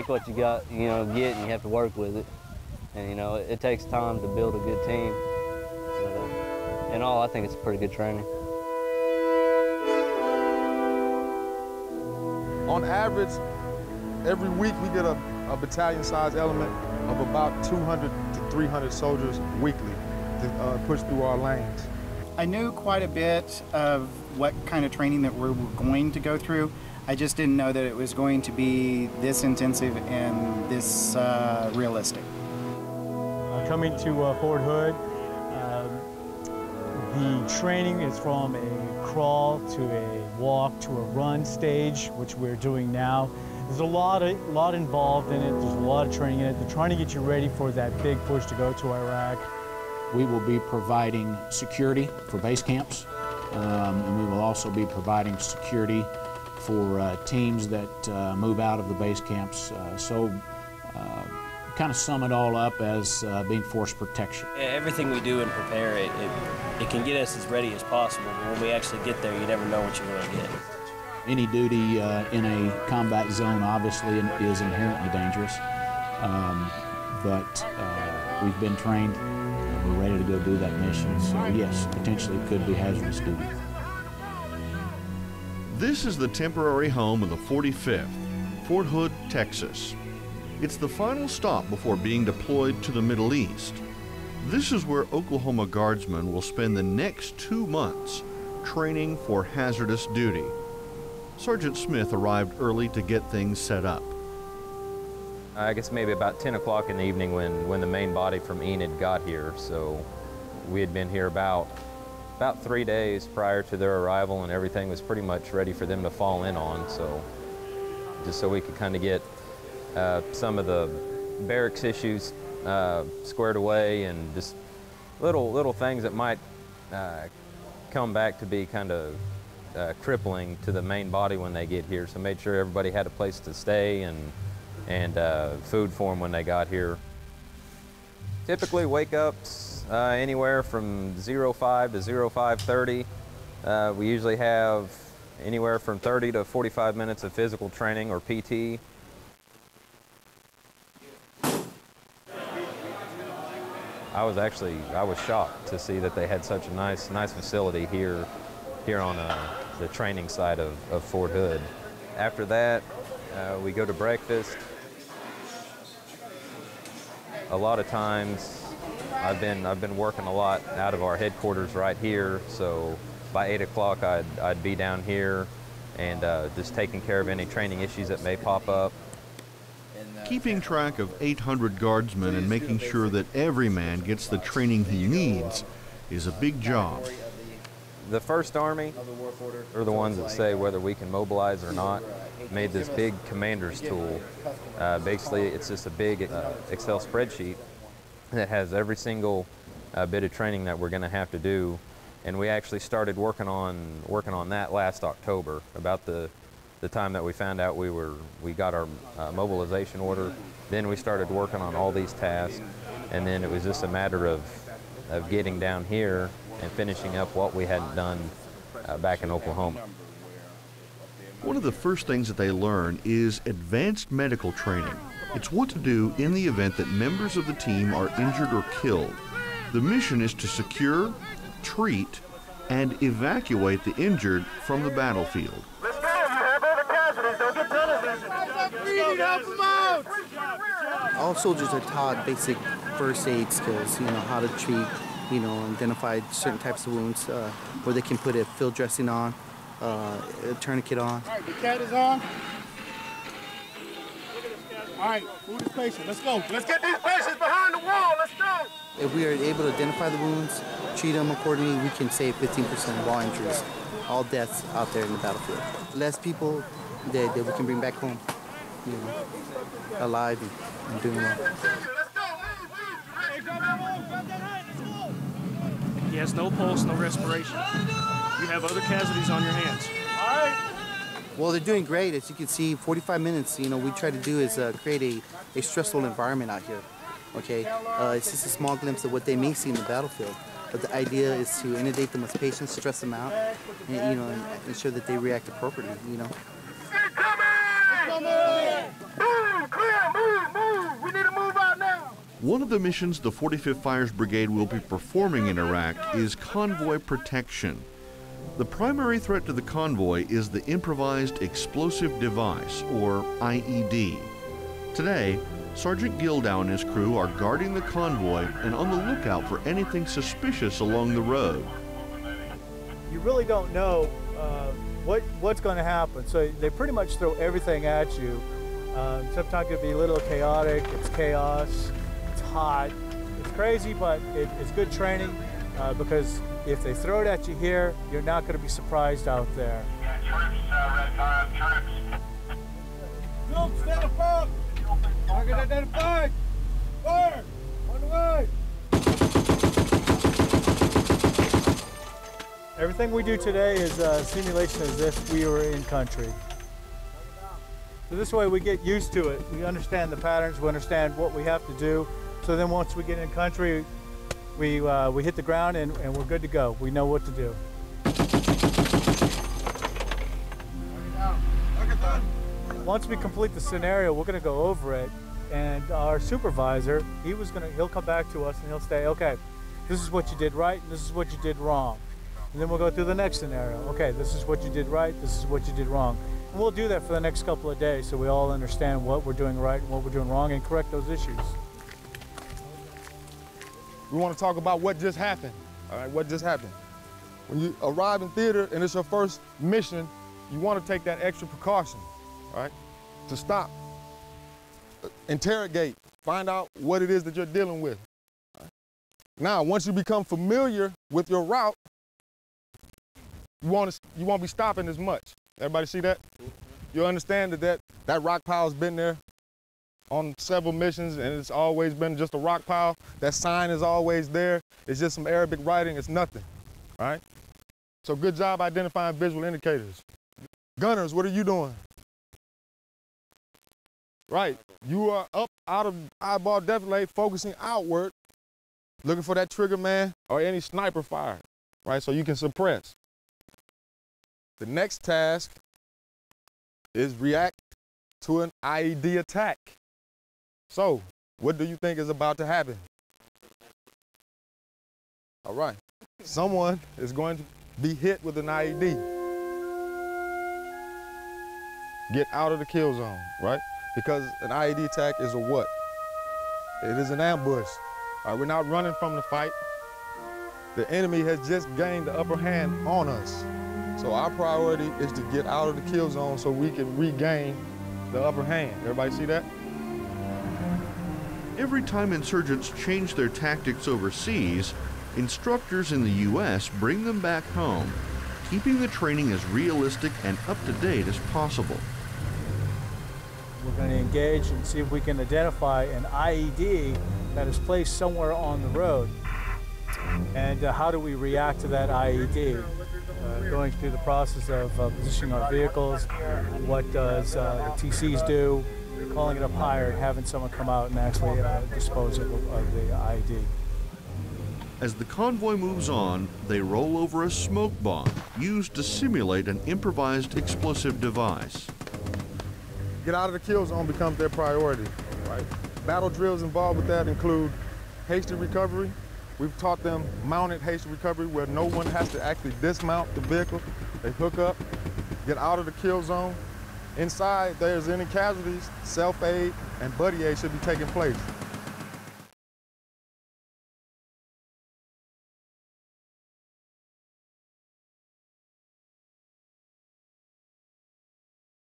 take what you got, get, and you have to work with it. And, it takes time to build a good team. But, in all, I think it's pretty good training. On average, every week we get a battalion-sized element of about 200 to 300 soldiers weekly to push through our lanes. I knew quite a bit of what kind of training that we were going to go through. I just didn't know that it was going to be this intensive and this realistic. Coming to Fort Hood, the training is from a crawl to a walk to a run stage, which we're doing now. There's a lot involved in it. There's a lot of training in it. They're trying to get you ready for that big push to go to Iraq. We will be providing security for base camps, and we will also be providing security for teams that move out of the base camps. Kind of sum it all up as being force protection. Everything we do and prepare, it can get us as ready as possible, but when we actually get there, you never know what you're going to get. Any duty in a combat zone obviously is inherently dangerous, but we've been trained and we're ready to go do that mission, so yes, potentially it could be hazardous duty. This is the temporary home of the 45th, Fort Hood, Texas. It's the final stop before being deployed to the Middle East. This is where Oklahoma Guardsmen will spend the next 2 months training for hazardous duty. Sergeant Smith arrived early to get things set up. I guess maybe about 10 o'clock in the evening when the main body from Enid got here. So we had been here about 3 days prior to their arrival, and everything was pretty much ready for them to fall in on. So just so we could kind of get some of the barracks issues squared away, and just little things that might come back to be kind of crippling to the main body when they get here. So made sure everybody had a place to stay and food for them when they got here. Typically wake-ups anywhere from 05 to 05:30. We usually have anywhere from 30 to 45 minutes of physical training or PT. I was shocked to see that they had such a nice facility here on the training side of Fort Hood. After that, we go to breakfast. A lot of times, I've been working a lot out of our headquarters right here. So by 8 o'clock, I'd be down here and just taking care of any training issues that may pop up. Keeping track of 800 guardsmen and making sure that every man gets the training he needs is a big job. The First Army, are the ones that say whether we can mobilize or not, made this big commander's tool. Basically, it's just a big Excel spreadsheet that has every single bit of training that we're going to have to do. And we actually started working on that last October, about the time that we found out we got our mobilization order. Then we started working on all these tasks, and then it was just a matter of getting down here and finishing up what we hadn't done back in Oklahoma. One of the first things that they learn is advanced medical training. It's what to do in the event that members of the team are injured or killed. The mission is to secure, treat, and evacuate the injured from the battlefield. All soldiers are taught basic first aid skills, how to treat, identify certain types of wounds, where they can put a field dressing on, a tourniquet on. All right, the cat is on. All right, move this patient. Let's go. Let's get these patients behind the wall. Let's go. If we are able to identify the wounds, treat them accordingly, we can save 15% of all injuries, all deaths out there in the battlefield. Less people that we can bring back home, alive and doing well. He has no pulse, no respiration. You have other casualties on your hands. All right. Well, they're doing great. As you can see, 45 minutes, we try to do is create a stressful environment out here, okay? It's just a small glimpse of what they may see in the battlefield. But the idea is to inundate them with patience, stress them out, and, and ensure that they react appropriately, Boom, clear! move! We need to move out now! One of the missions the 45th Fires Brigade will be performing in Iraq is convoy protection. The primary threat to the convoy is the Improvised Explosive Device, or IED. Today, Sergeant Gildow and his crew are guarding the convoy and on the lookout for anything suspicious along the road. You really don't know what's going to happen, so they pretty much throw everything at you. Sometimes it can be a little chaotic, it's chaos, it's hot, it's crazy, but it's good training because if they throw it at you here, you're not going to be surprised out there. Troops, red line, troops. Troops, stand up! Target identified! Fire! On the way! Everything we do today is a simulation as if we were in country. So this way we get used to it. We understand the patterns, we understand what we have to do. So then once we get in country, we hit the ground and we're good to go. We know what to do. Once we complete the scenario, we're going to go over it, and our supervisor, he'll come back to us and he'll say, okay, this is what you did right and this is what you did wrong. And then we'll go through the next scenario. Okay, this is what you did right, this is what you did wrong. And we'll do that for the next couple of days so we all understand what we're doing right and what we're doing wrong and correct those issues. We want to talk about what just happened. All right, what just happened. When you arrive in theater and it's your first mission, you want to take that extra precaution, all right, to stop, interrogate, find out what it is that you're dealing with. Right? Now, once you become familiar with your route, you won't be stopping as much. Everybody see that? You'll understand that rock pile's been there on several missions and it's always been just a rock pile. That sign is always there. It's just some Arabic writing, it's nothing, all right? So good job identifying visual indicators. Gunners, what are you doing? Right, you are up out of eyeball defilade, focusing outward, looking for that trigger man or any sniper fire, right? So you can suppress. The next task is react to an IED attack. So, what do you think is about to happen? All right, someone is going to be hit with an IED. Get out of the kill zone, right? Because an IED attack is a what? It is an ambush. All right, we're not running from the fight. The enemy has just gained the upper hand on us. So our priority is to get out of the kill zone so we can regain the upper hand. Everybody see that? Every time insurgents change their tactics overseas, instructors in the U.S. bring them back home, keeping the training as realistic and up-to-date as possible. We're going to engage and see if we can identify an IED that is placed somewhere on the road. And how do we react to that IED? Going through the process of positioning our vehicles, what does the TCs do, calling it up higher, and having someone come out and actually dispose of the IED. As the convoy moves on, they roll over a smoke bomb used to simulate an improvised explosive device. Get out of the kill zone becomes their priority, right? Battle drills involved with that include hasty recovery. We've taught them mounted hasty recovery where no one has to actually dismount the vehicle. They hook up, get out of the kill zone. Inside, there's any casualties, self-aid and buddy aid should be taking place.